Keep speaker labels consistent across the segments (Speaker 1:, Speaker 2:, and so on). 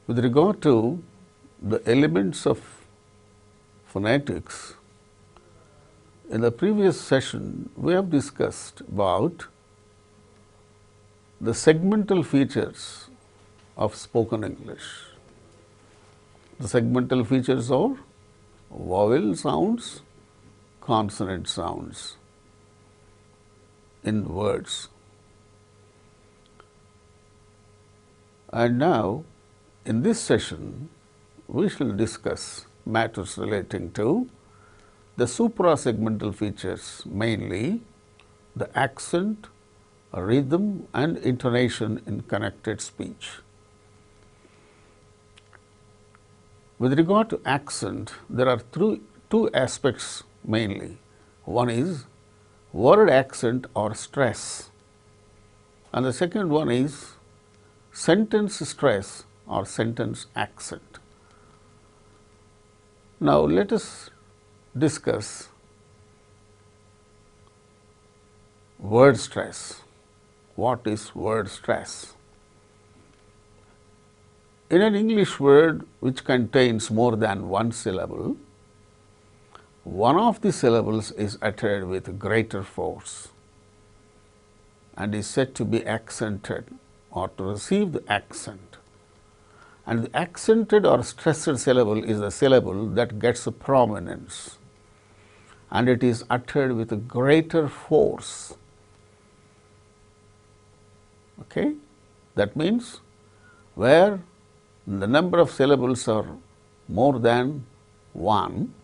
Speaker 1: With regard to the elements of phonetics, in the previous session we have discussed about the segmental features of spoken English. The segmental features are vowel sounds, consonant sounds in words. And now, in this session, we shall discuss matters relating to the suprasegmental features, mainly the accent, rhythm and intonation in connected speech. With regard to accent, there are two aspects mainly. One is word accent or stress, and the second one is sentence stress or sentence accent. Now, let us discuss word stress. What is word stress? In an English word which contains more than one syllable, one of the syllables is uttered with greater force and is said to be accented or to receive the accent. And the accented or stressed syllable is the syllable that gets a prominence and it is uttered with a greater force. Okay? That means where the number of syllables are more than one,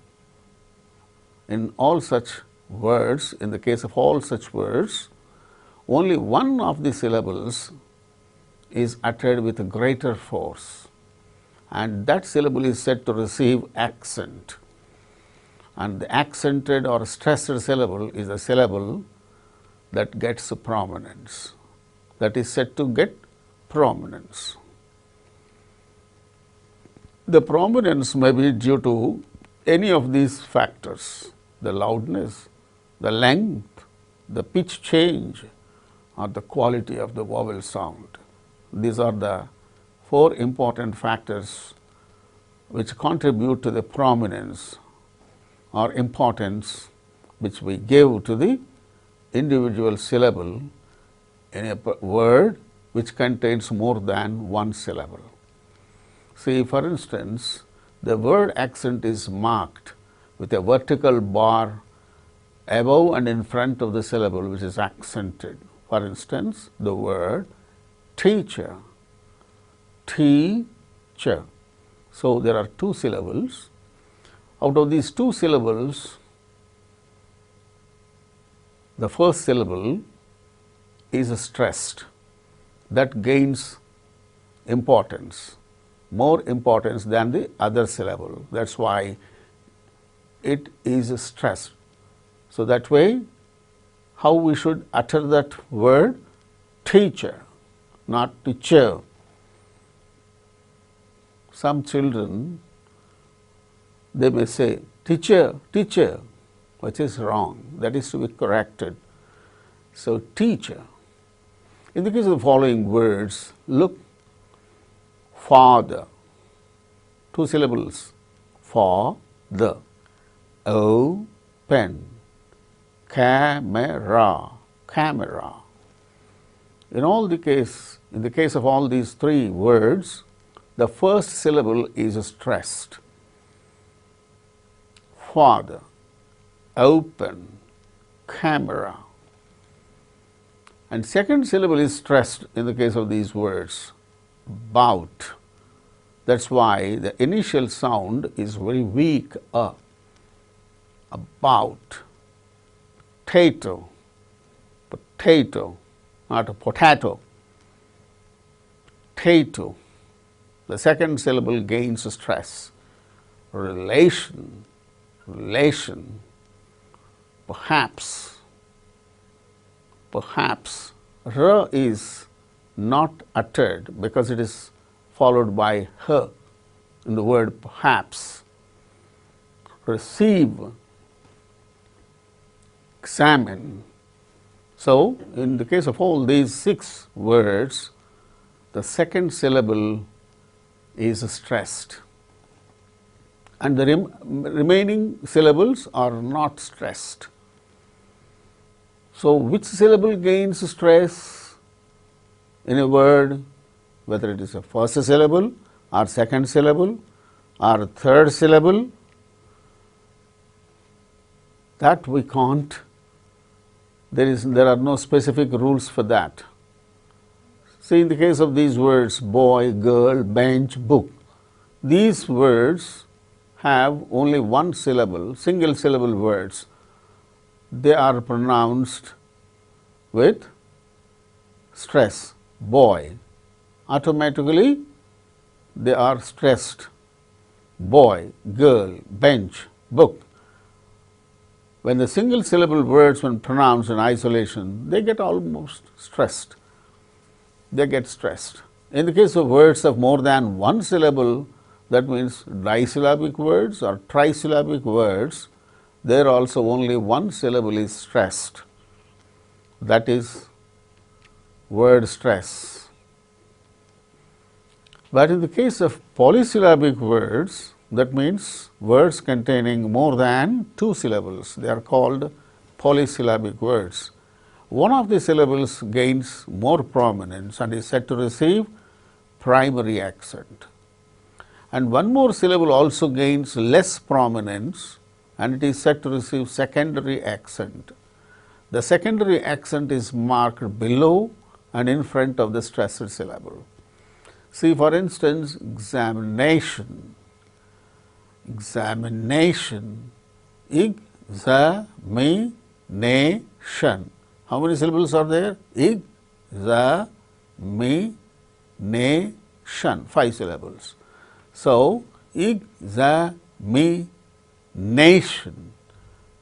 Speaker 1: in all such words, in the case of all such words, only one of the syllables is uttered with a greater force, and that syllable is said to receive accent. And the accented or stressed syllable is a syllable that gets a prominence, that is said to get prominence. The prominence may be due to any of these factors: the loudness, the length, the pitch change, or the quality of the vowel sound. These are the four important factors which contribute to the prominence or importance which we give to the individual syllable in a word which contains more than one syllable. See, for instance, the word accent is marked with a vertical bar above and in front of the syllable which is accented. For instance, the word teacher, teacher. So, there are two syllables. Out of these two syllables, the first syllable is stressed. That gains importance, more importance than the other syllable. That is why it is stressed. So, that way how we should utter that word? Teacher, not teacher. Some children, they may say teacher, teacher, which is wrong. That is to be corrected. So, teacher. In the case of the following words, look: father, two syllables, father, open, camera, camera. In the case of all these three words, the first syllable is stressed: father, open, camera. And second syllable is stressed in the case of these words: bout. That is why the initial sound is very weak, about. Potato, potato, not a potato, potato. The second syllable gains stress: relation, relation, perhaps, perhaps. R is not uttered because it is followed by h in the word perhaps. Receive, examine. So, in the case of all these 6 words, the second syllable is stressed and the remaining syllables are not stressed. So, which syllable gains stress in a word, whether it is a first syllable or second syllable or third syllable, that we can't, there are no specific rules for that. See, in the case of these words boy, girl, bench, book, these words have only one syllable, single syllable words. They are pronounced with stress, boy, automatically they are stressed, boy, girl, bench, book. When the single syllable words when pronounced in isolation, they get almost stressed, they get stressed. In the case of words of more than one syllable, that means disyllabic words or trisyllabic words, there also only one syllable is stressed, that is word stress. But in the case of polysyllabic words, that means words containing more than two syllables, they are called polysyllabic words. One of the syllables gains more prominence and is said to receive primary accent, and one more syllable also gains less prominence and it is said to receive secondary accent. The secondary accent is marked below and in front of the stressed syllable. See, for instance, examination, examination, examination. How many syllables are there? Examination, 5 syllables. So, examination,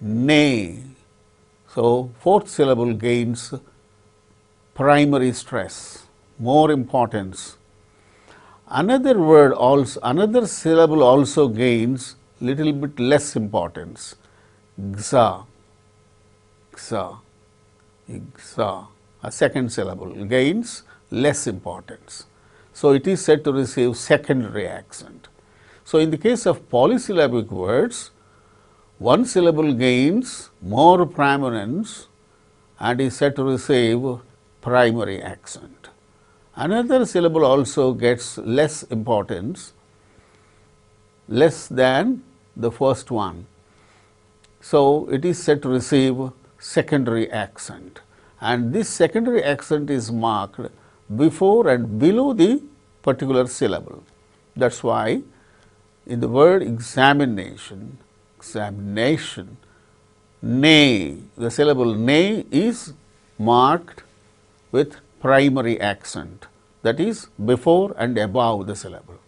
Speaker 1: nay. So, fourth syllable gains primary stress, more importance. Another word also, another syllable also gains little bit less importance, xa, xa, xa. A second syllable gains less importance. So, it is said to receive secondary accent. So, in the case of polysyllabic words, one syllable gains more prominence and is said to receive primary accent. Another syllable also gets less importance, less than the first one. So, it is said to receive secondary accent, and this secondary accent is marked before and below the particular syllable. That is why in the word examination, examination, nay, the syllable nay is marked with primary accent, that is before and above the syllable,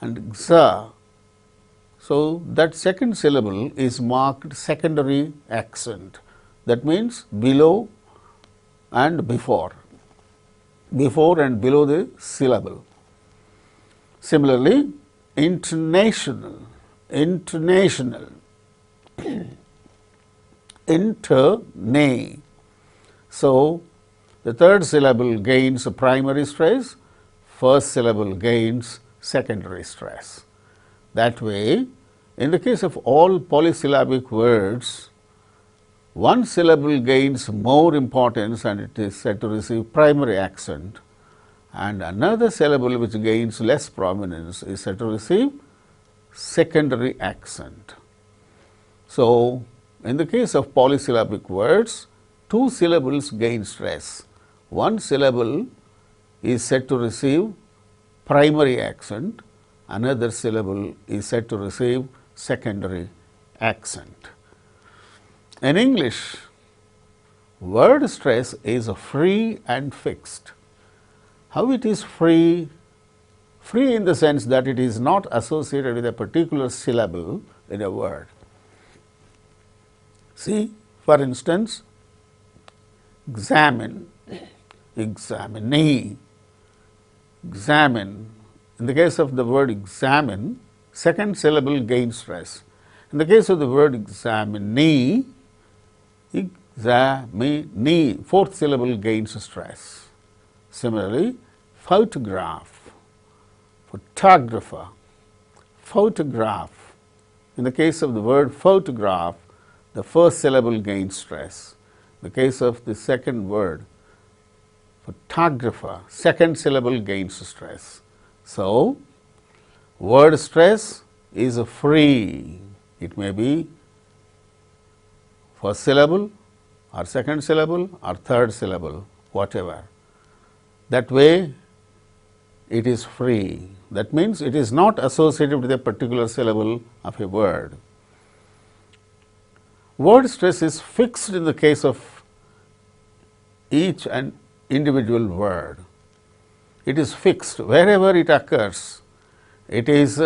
Speaker 1: and xa. So, that second syllable is marked secondary accent, that means below and before and below the syllable. Similarly, intonational, intonational, intone. So, the third syllable gains a primary stress, first syllable gains secondary stress. That way, in the case of all polysyllabic words, one syllable gains more importance and it is said to receive primary accent, and another syllable which gains less prominence is said to receive secondary accent. So, in the case of polysyllabic words, two syllables gain stress. One syllable is said to receive primary accent, another syllable is said to receive secondary accent. In English, word stress is free and fixed. How it is free? Free in the sense that it is not associated with a particular syllable in a word. See, for instance, examine, examinee, examine. In the case of the word examine, second syllable gains stress. In the case of the word examinee, examinee, fourth syllable gains stress. Similarly, photograph, photographer, photograph. In the case of the word photograph, the first syllable gains stress. In the case of the second word, photographer, second syllable gains stress. So, word stress is free. It may be first syllable or second syllable or third syllable, whatever. That way, it is free. That means, it is not associated with a particular syllable of a word. Word stress is fixed in the case of each and individual word. It is fixed wherever it occurs. It is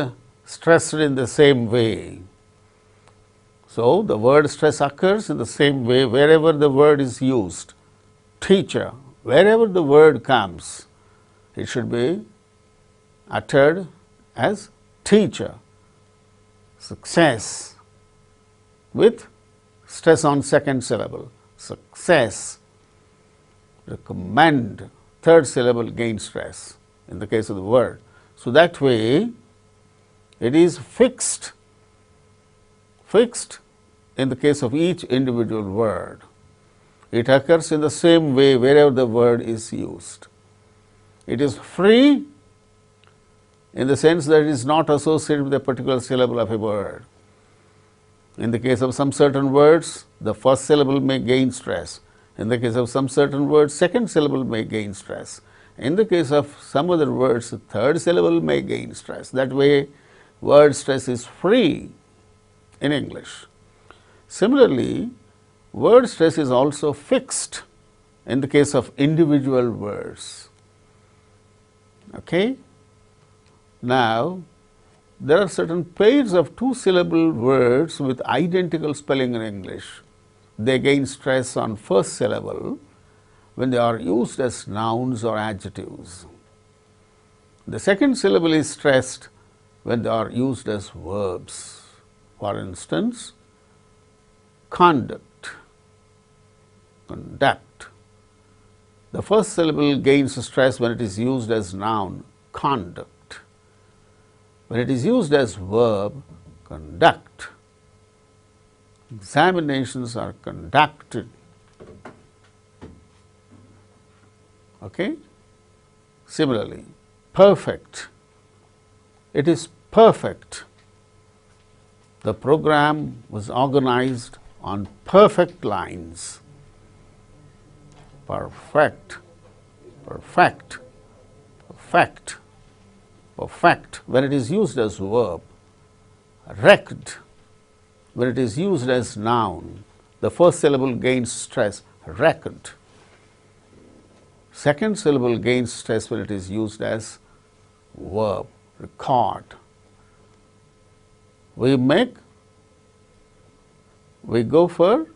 Speaker 1: stressed in the same way. So, the word stress occurs in the same way wherever the word is used. Teacher, wherever the word comes, it should be uttered as teacher. Success, with stress on second syllable, success. Recommend, third syllable gains stress in the case of the word. So, that way it is fixed in the case of each individual word. It occurs in the same way wherever the word is used. It is free in the sense that it is not associated with a particular syllable of a word. In the case of some certain words, the first syllable may gain stress. In the case of some certain words, second syllable may gain stress. In the case of some other words, the third syllable may gain stress. That way, word stress is free in English. Similarly, word stress is also fixed in the case of individual words. Okay? Now, there are certain pairs of two-syllable words with identical spelling in English. They gain stress on first syllable when they are used as nouns or adjectives. The second syllable is stressed when they are used as verbs. For instance, conduct, conduct. The first syllable gains stress when it is used as noun, conduct. When it is used as verb, conduct. Examinations are conducted. Okay? Similarly, perfect. It is perfect. The program was organized on perfect lines. Perfect, perfect, perfect, perfect. When it is used as verb, wrecked. When it is used as noun, the first syllable gains stress, wrecked. Second syllable gains stress when it is used as verb, record. We go for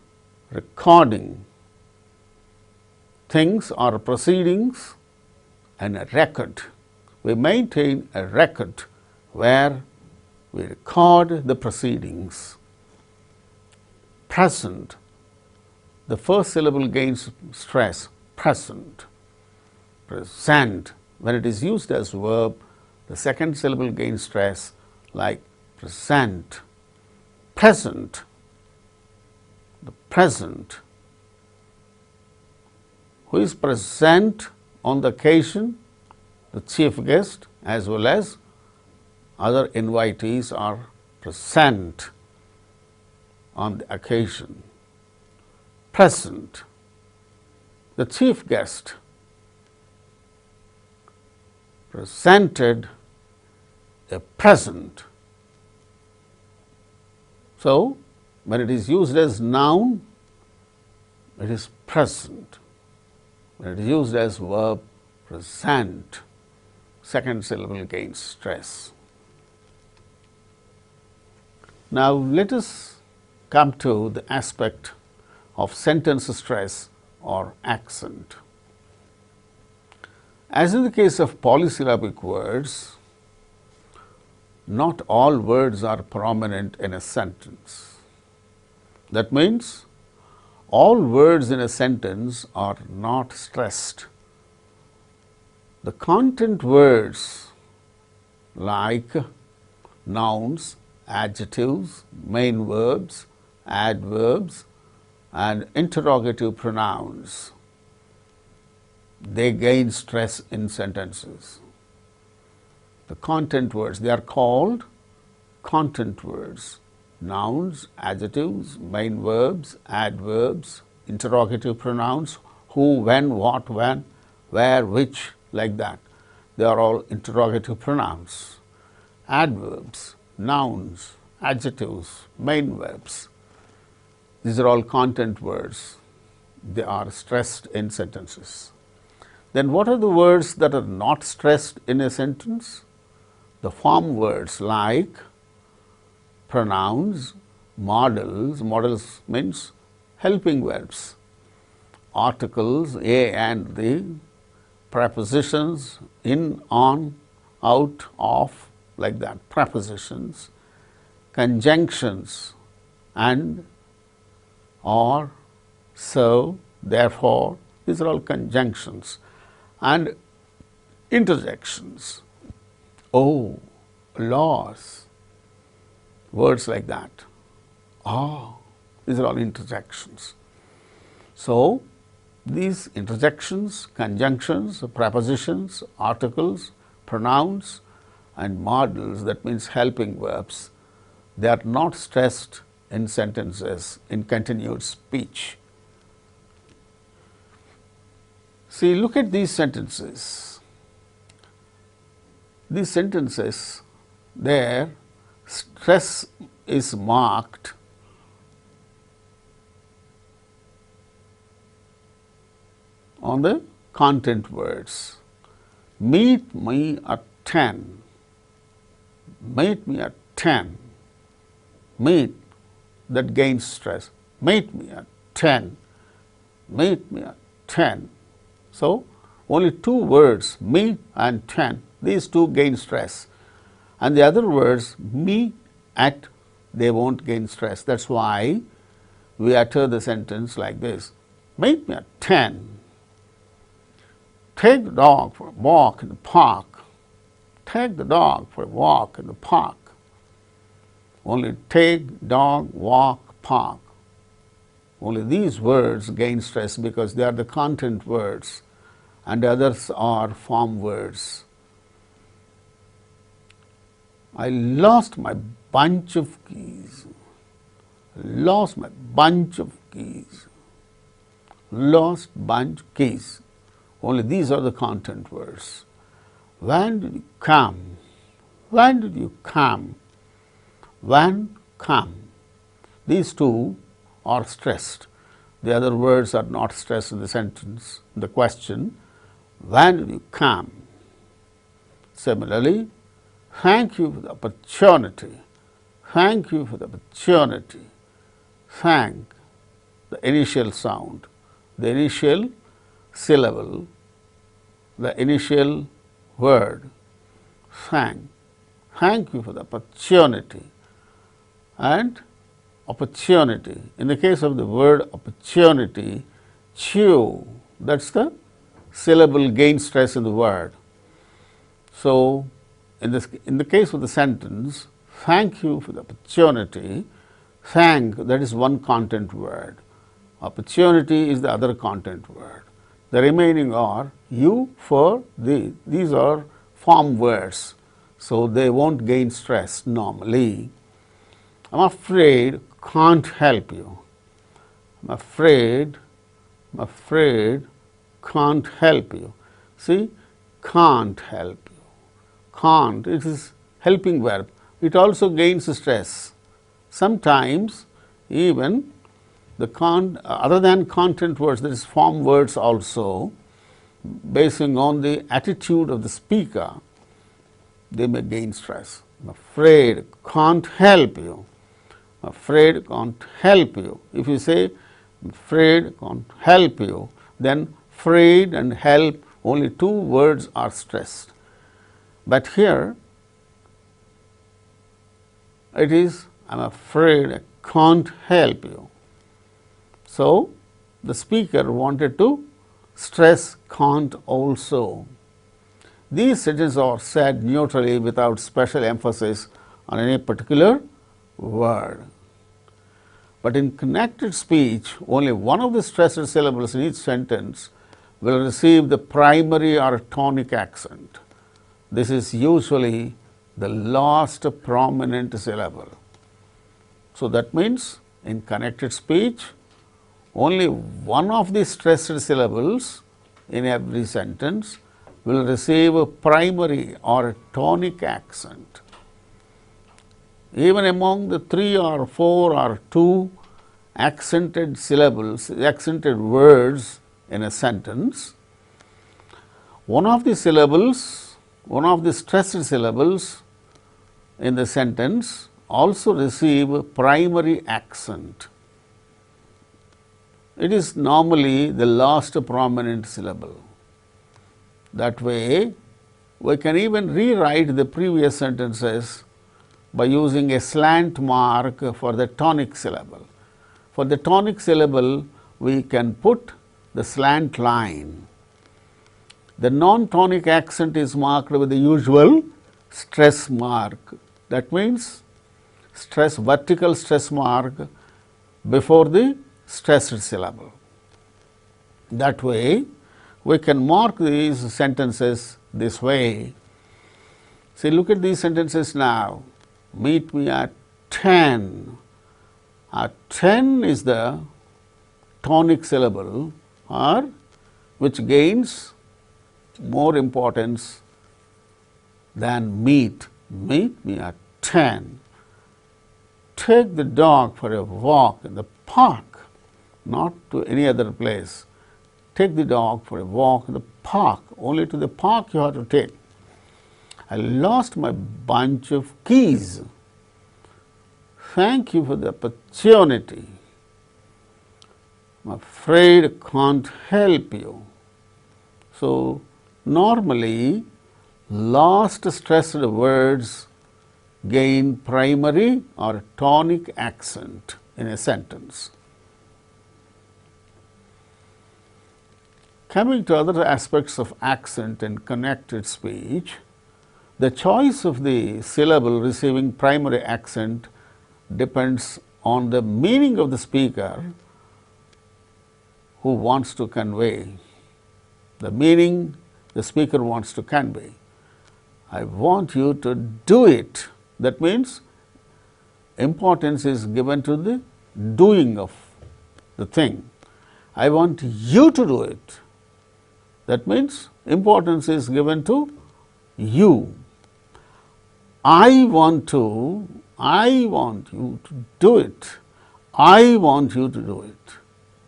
Speaker 1: recording things or proceedings and a record. We maintain a record where we record the proceedings. Present, the first syllable gains stress, present. Present, when it is used as verb, the second syllable gains stress, like present. Present, the present. Who is present on the occasion? The chief guest as well as other invitees are present on the occasion. Present, the chief guest presented a present. So, when it is used as noun, it is present. When it is used as verb, present, second syllable gains stress. Now, let us come to the aspect of sentence stress or accent. As in the case of polysyllabic words, not all words are prominent in a sentence. That means, all words in a sentence are not stressed. The content words like nouns, adjectives, main verbs, adverbs and interrogative pronouns. They gain stress in sentences. The content words, they are called content words. Nouns, adjectives, main verbs, adverbs, interrogative pronouns, who, when, what, when, where, which, like that. They are all interrogative pronouns. Adverbs, nouns, adjectives, main verbs. These are all content words. They are stressed in sentences. Then what are the words that are not stressed in a sentence? The form words like pronouns, modals, modals means helping verbs, articles, a and the, prepositions, in, on, out, of, like that, prepositions, conjunctions, and, or, so, therefore, these are all conjunctions, and interjections, oh, laws, words like that. These are all interjections. So, these interjections, conjunctions, prepositions, articles, pronouns and modals, that means helping verbs, they are not stressed in sentences in continued speech. See, look at these sentences. These sentences, their stress is marked on the content words. Meet me at 10. Meet me at 10. Meet, that gains stress. Meet me at 10. Meet me at 10. So, only two words, me and 10, these two gain stress. And the other words, me, at, they won't gain stress. That is why we utter the sentence like this. Meet me at 10. Take the dog for a walk in the park. Take the dog for a walk in the park. Only take, dog, walk, park. Only these words gain stress because they are the content words and others are form words. I lost my bunch of keys. Lost my bunch of keys. Lost bunch keys. Only these are the content words. When did you come? When did you come? When, come. These two are stressed. The other words are not stressed in the sentence, in the question. When did you come? Similarly, thank you for the opportunity. Thank you for the opportunity. Thank, the initial sound, the initial syllable, the initial word. Thank. Thank you for the opportunity. And opportunity. In the case of the word opportunity, chew, that is the syllable gain stress in the word. So, in the case of the sentence, thank you for the opportunity, thank, that is one content word, opportunity is the other content word. The remaining are you, for, the, these are form words. So, they won't gain stress normally. I am afraid, can't help you. I am afraid, can't help you. See, can't help you. Can't, it is helping verb. It also gains stress. Sometimes even the other than content words, there is form words also, basing on the attitude of the speaker, they may gain stress. I am afraid, can't help you. I am afraid, can't help you. If you say, I am afraid, can't help you, then afraid and help, only two words are stressed. But here, it is, I am afraid, I can't help you. So, the speaker wanted to stress can't also. These sentences are said neutrally without special emphasis on any particular word. But in connected speech, only one of the stressed syllables in each sentence will receive the primary or tonic accent. This is usually the last prominent syllable. So, that means in connected speech, only one of the stressed syllables in every sentence will receive a primary or a tonic accent. Even among the 3 or 4 or 2 accented syllables, accented words in a sentence, one of the syllables, one of the stressed syllables in the sentence also receive a primary accent. It is normally the last prominent syllable. That way, we can even rewrite the previous sentences by using a slant mark for the tonic syllable. For the tonic syllable, we can put the slant line. The non-tonic accent is marked with the usual stress mark. That means, vertical stress mark before the stressed syllable. That way, we can mark these sentences this way. See, look at these sentences now. Meet me at 10. 10 is the tonic syllable, or which gains more importance than meet. Meet me at 10. Take the dog for a walk in the park, not to any other place. Take the dog for a walk in the park. Only to the park you have to take. I lost my bunch of keys. Thank you for the opportunity. I'm afraid I can't help you. So, normally, last stressed words gain primary or tonic accent in a sentence. Coming to other aspects of accent in connected speech, the choice of the syllable receiving primary accent depends on the meaning of the speaker who wants to convey, the meaning the speaker wants to convey. I want you to do it. That means, importance is given to the doing of the thing. I want you to do it. That means, importance is given to you. I want you to do it. I want you to do it.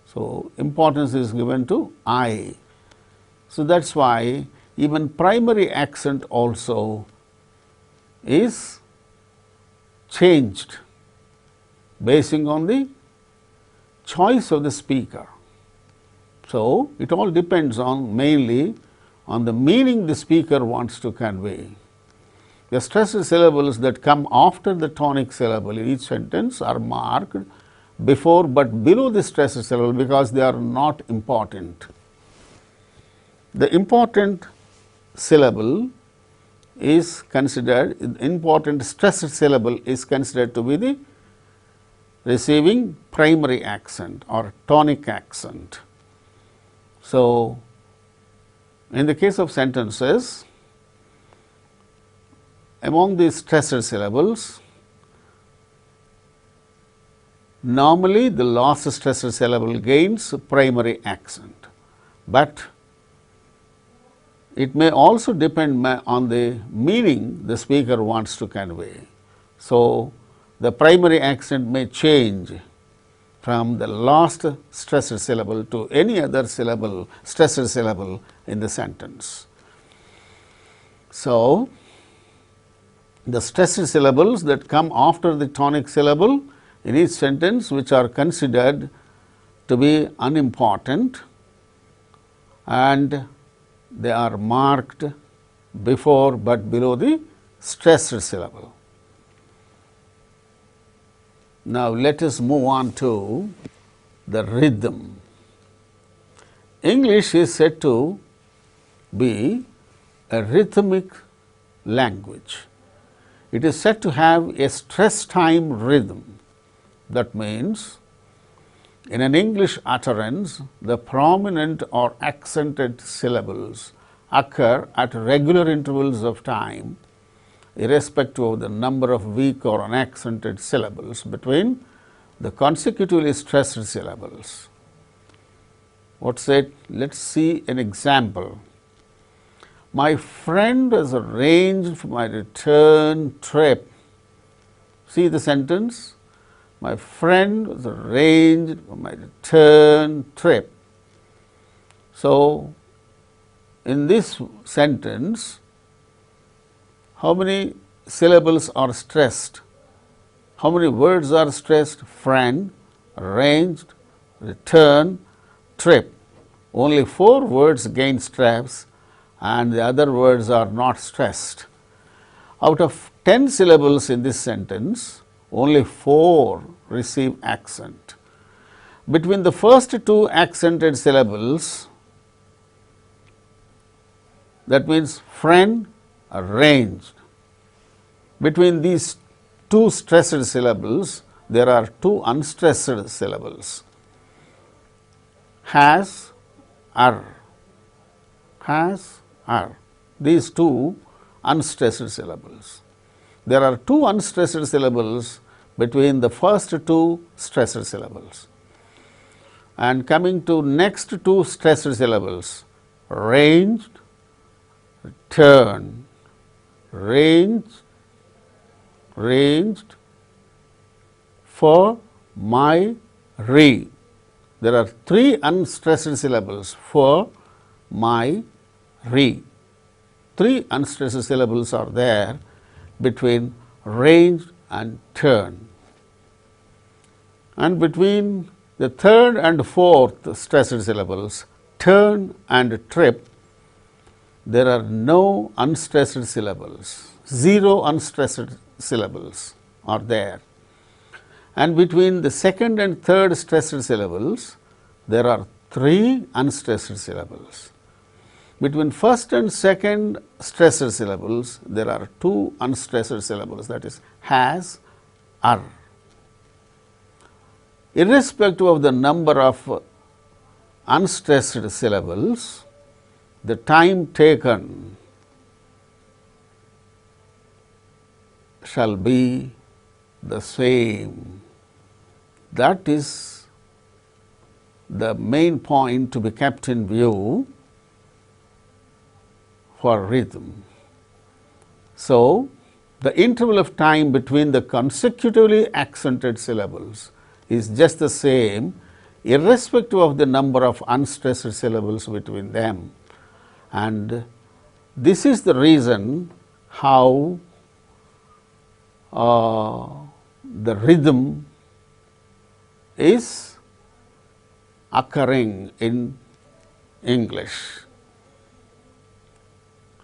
Speaker 1: So, importance is given to I. So, that is why even primary accent also is changed basing on the choice of the speaker. So, it all depends on mainly on the meaning the speaker wants to convey. The stressed syllables that come after the tonic syllable in each sentence are marked before but below the stressed syllable because they are not important. The important syllable is considered, important stressed syllable is considered to be the receiving primary accent or tonic accent. So, in the case of sentences, among the stressed syllables, normally the last stressed syllable gains primary accent, but it may also depend on the meaning the speaker wants to convey. So, the primary accent may change from the last stressed syllable to any other syllable, stressed syllable in the sentence. So, the stressed syllables that come after the tonic syllable in each sentence, which are considered to be unimportant, and they are marked before but below the stressed syllable. Now, let us move on to the rhythm. English is said to be a rhythmic language. It is said to have a stress time rhythm. That means, in an English utterance, the prominent or accented syllables occur at regular intervals of time, irrespective of the number of weak or unaccented syllables between the consecutively stressed syllables. What's it? Let's see an example. My friend has arranged for my return trip. See the sentence? My friend has arranged for my return trip. So, in this sentence, how many syllables are stressed? How many words are stressed? Friend, arranged, return, trip. Only 4 words gain stress and the other words are not stressed. Out of 10 syllables in this sentence, only 4 receive accent. Between the first 2 accented syllables, that means friend, arranged. Between these 2 stressed syllables, there are 2 unstressed syllables. Has, are. Has, are. These 2 unstressed syllables. There are 2 unstressed syllables between the first 2 stressed syllables. And coming to next 2 stressed syllables, ranged, return, ranged, ranged, for my re. There are 3 unstressed syllables for my re. 3 unstressed syllables are there between ranged and turn. And between the 3rd and 4th stressed syllables, turn and trip, there are no unstressed syllables. 0 unstressed syllables are there. And between the 2nd and 3rd stressed syllables, there are 3 unstressed syllables. Between 1st and 2nd stressed syllables, there are 2 unstressed syllables, that is, has, are. Irrespective of the number of unstressed syllables, the time taken shall be the same. That is the main point to be kept in view for rhythm. So, the interval of time between the consecutively accented syllables is just the same, irrespective of the number of unstressed syllables between them. And this is the reason how the rhythm is occurring in English.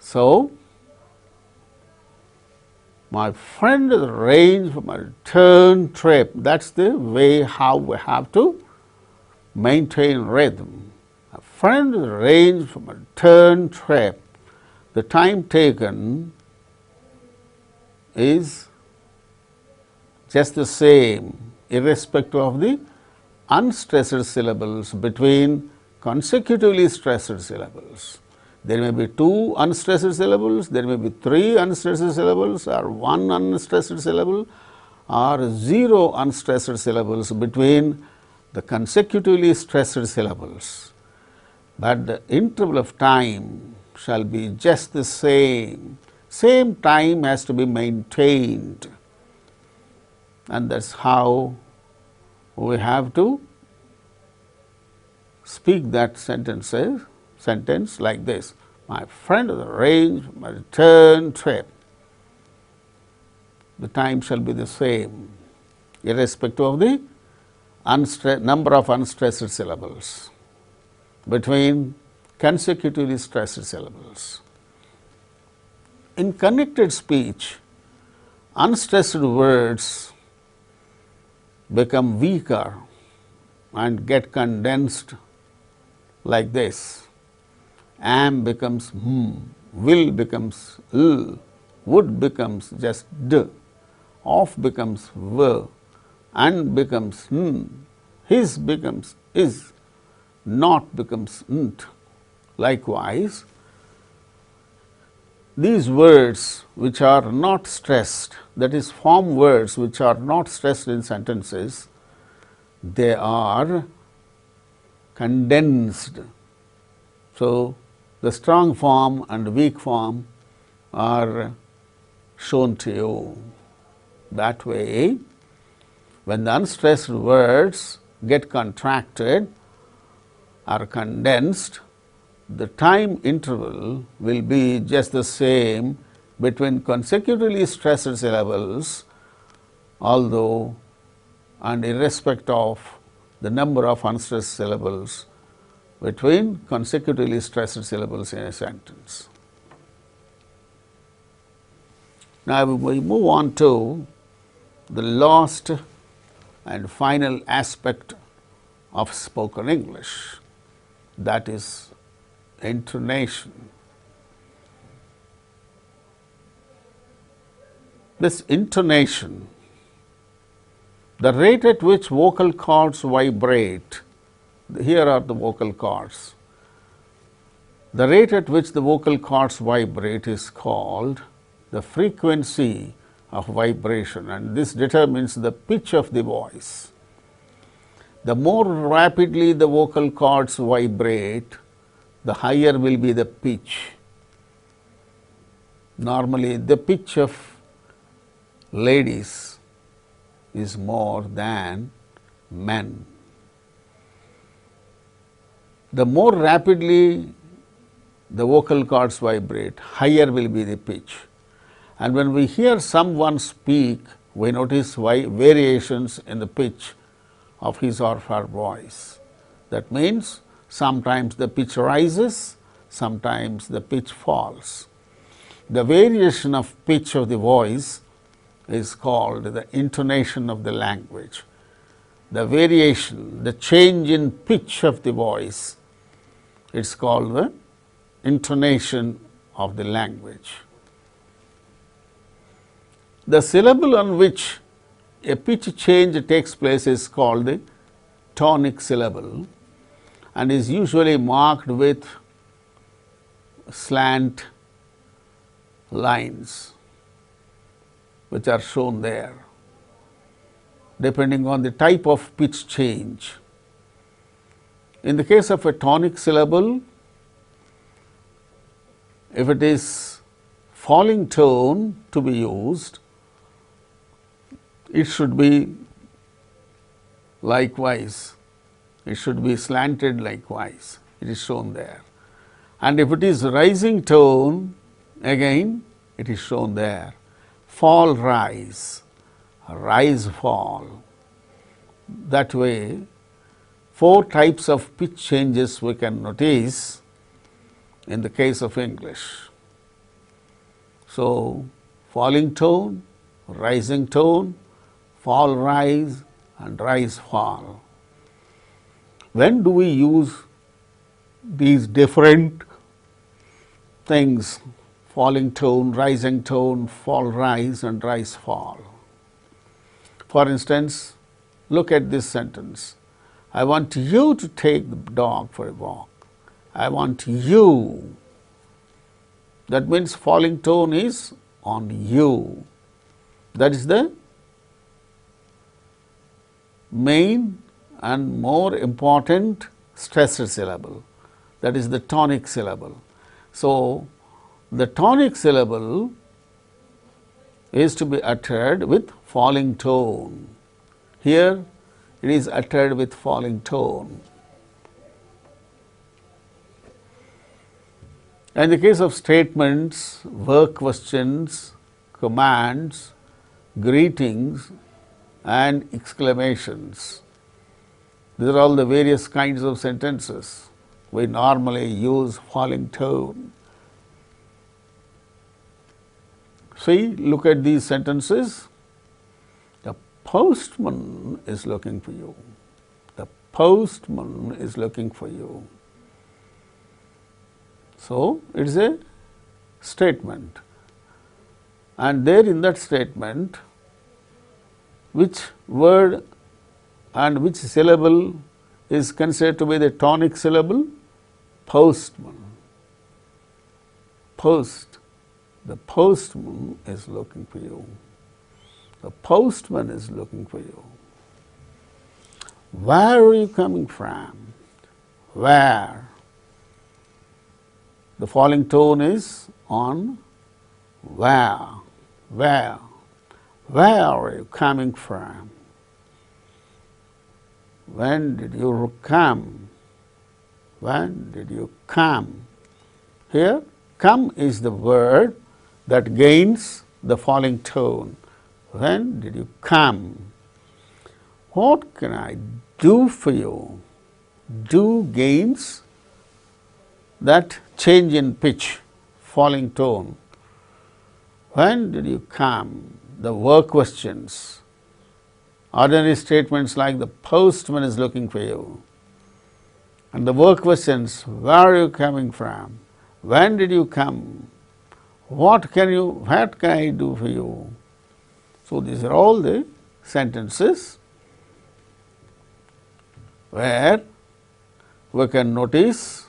Speaker 1: So, my friend has arranged for my return trip. That is the way how we have to maintain rhythm. A friend has arranged for my return trip. The time taken is just the same, irrespective of the unstressed syllables between consecutively stressed syllables. There may be 2 unstressed syllables, there may be 3 unstressed syllables, or 1 unstressed syllable, or 0 unstressed syllables between the consecutively stressed syllables. But the interval of time shall be just the same. Same time has to be maintained, and that is how we have to speak that sentence like this. My friend has arranged my return trip. The time shall be the same, irrespective of the number of unstressed syllables between consecutively stressed syllables. In connected speech, unstressed words become weaker and get condensed like this. Am becomes will becomes l, would becomes just d, of becomes v, and becomes n, his becomes is, not becomes nt. Likewise, these words which are not stressed, that is form words which are not stressed in sentences, they are condensed. So, the strong form and weak form are shown to you. That way, when the unstressed words get contracted or condensed, the time interval will be just the same between consecutively stressed syllables, although and irrespective of the number of unstressed syllables between consecutively stressed syllables in a sentence. Now, we move on to the last and final aspect of spoken English, that is intonation. This intonation, the rate at which vocal cords vibrate, here are the vocal cords. The rate at which the vocal cords vibrate is called the frequency of vibration, and this determines the pitch of the voice. The more rapidly the vocal cords vibrate, the higher will be the pitch. Normally, the pitch of ladies is more than men. The more rapidly the vocal cords vibrate, higher will be the pitch. And when we hear someone speak, we notice variations in the pitch of his or her voice. That means sometimes the pitch rises, sometimes the pitch falls. The variation of pitch of the voice is called the intonation of the language. The variation, the change in pitch of the voice, it's called the intonation of the language. The syllable on which a pitch change takes place is called the tonic syllable and is usually marked with slant lines which are shown there, depending on the type of pitch change. In the case of a tonic syllable, if it is falling tone to be used, it should be likewise, it should be slanted likewise, it is shown there. And if it is rising tone, again it is shown there. Fall, rise, rise, fall. That way, 4 types of pitch changes we can notice in the case of English. So, falling tone, rising tone, fall, rise, and rise, fall. When do we use these different things, falling tone, rising tone, fall, rise, and rise, fall? For instance, look at this sentence. I want you to take the dog for a walk. I want you. That means falling tone is on you. That is the main and more important stressed syllable. That is the tonic syllable. So, the tonic syllable is to be uttered with falling tone. Here it is uttered with falling tone. In the case of statements, work questions, commands, greetings, and exclamations, these are all the various kinds of sentences. We normally use falling tone. See, look at these sentences. The postman is looking for you. The postman is looking for you. So, it is a statement, and there in that statement which word and which syllable is considered to be the tonic syllable? Postman. Post. The postman is looking for you. The postman is looking for you. Where are you coming from? Where? The falling tone is on where. Where? Where are you coming from? When did you come? When did you come? Here, come is the word that gains the falling tone. When did you come? What can I do for you? Do gains that change in pitch, falling tone. When did you come? The work questions. Ordinary statements like the postman is looking for you. And the work questions, where are you coming from? When did you come? What can I do for you? So these are all the sentences where we can notice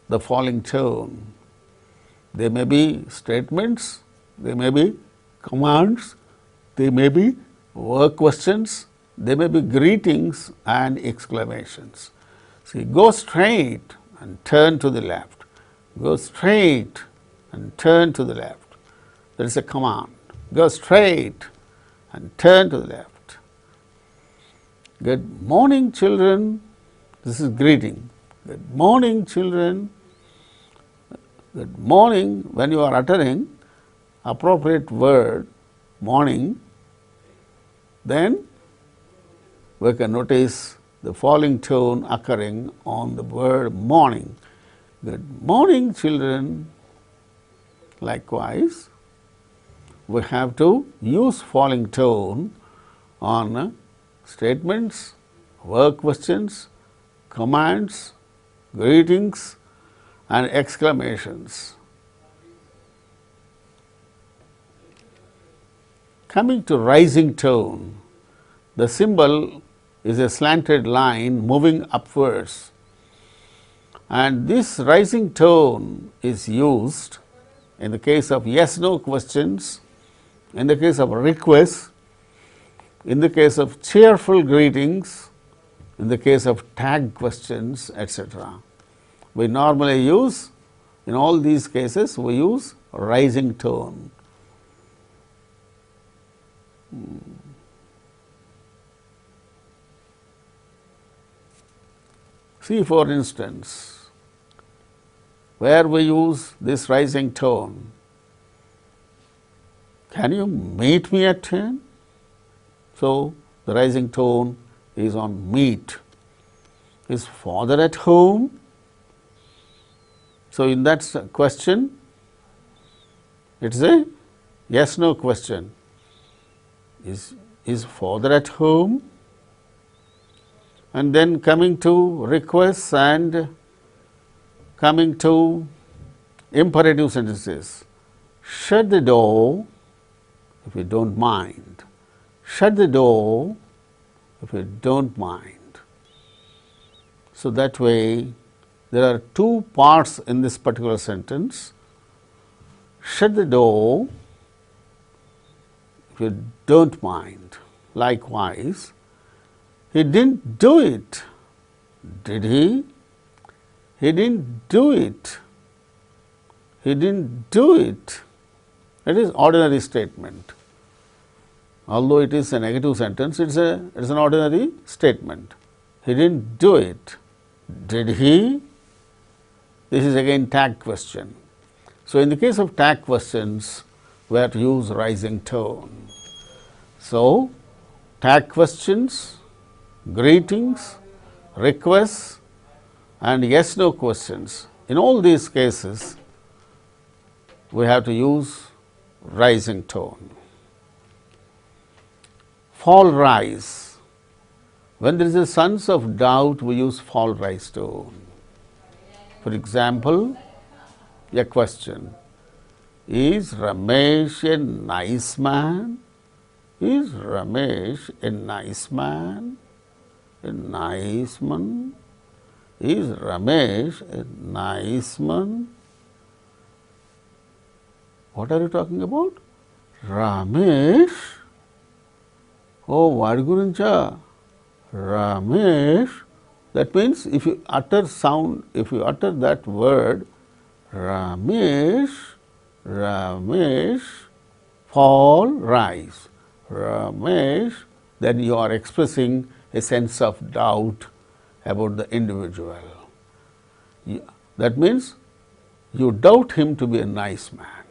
Speaker 1: the falling tone. They may be statements, they may be commands, they may be work questions, they may be greetings and exclamations. See, go straight and turn to the left. Go straight and turn to the left. That is a command. Go straight and turn to the left. Good morning, children. This is greeting. Good morning, children. Good morning. When you are uttering appropriate word, morning, then we can notice the falling tone occurring on the word morning. Good morning, children. Likewise, we have to use falling tone on statements, work questions, commands, greetings and exclamations. Coming to rising tone, the symbol is a slanted line moving upwards, and this rising tone is used in the case of yes/no questions, in the case of requests, in the case of cheerful greetings, in the case of tag questions, etc. We normally use, in all these cases, we use rising tone. See, for instance, where we use this rising tone. Can you meet me at 10? So, the rising tone is on meet. Is father at home? So, in that question, it is a yes/no question. Is father at home? And then coming to requests and coming to imperative sentences. Shut the door if you don't mind. Shut the door if you don't mind. So, that way there are two parts in this particular sentence. Shut the door if you don't mind. Likewise, he didn't do it, did he? He didn't do it. He didn't do it. It is ordinary statement. Although it is a negative sentence, it is an ordinary statement. He didn't do it, did he? This is again tag question. So, in the case of tag questions, we have to use rising tone. So, tag questions, greetings, requests and yes/no questions. In all these cases, we have to use rising tone. Fall rise. When there is a sense of doubt, we use fall rise tone. For example, a question. Is Ramesh a nice man? Is Ramesh a nice man? A nice man? Is Ramesh a nice man? What are you talking about? Ramesh? Oh, వాడి గురించా? Ramesh. That means if you utter sound, if you utter that word, Ramesh, Ramesh, fall, rise. Ramesh, then you are expressing a sense of doubt about the individual. That means you doubt him to be a nice man.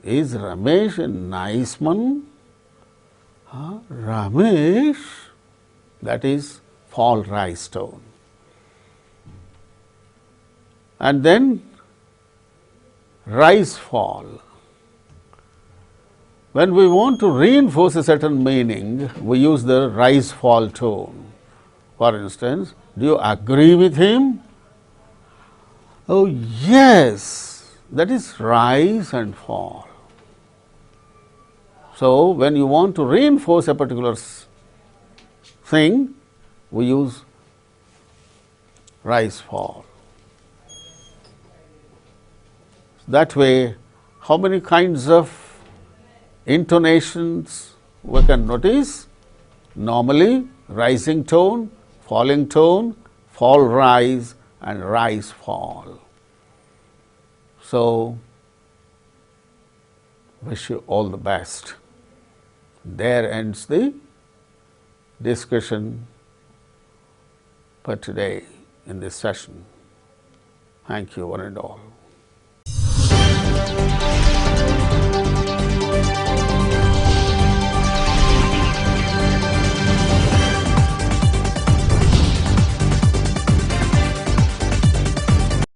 Speaker 1: Is Ramesh a nice man? Ramesh, that is fall, rise tone. And then rise, fall. When we want to reinforce a certain meaning, we use the rise, fall tone. For instance, do you agree with him? Oh, yes, that is rise and fall. So, when you want to reinforce a particular thing, we use rise, fall. That way, how many kinds of intonations we can notice? Normally, rising tone, falling tone, fall, rise, and rise, fall. So, wish you all the best. There ends the discussion for today in this session. Thank you, one and all.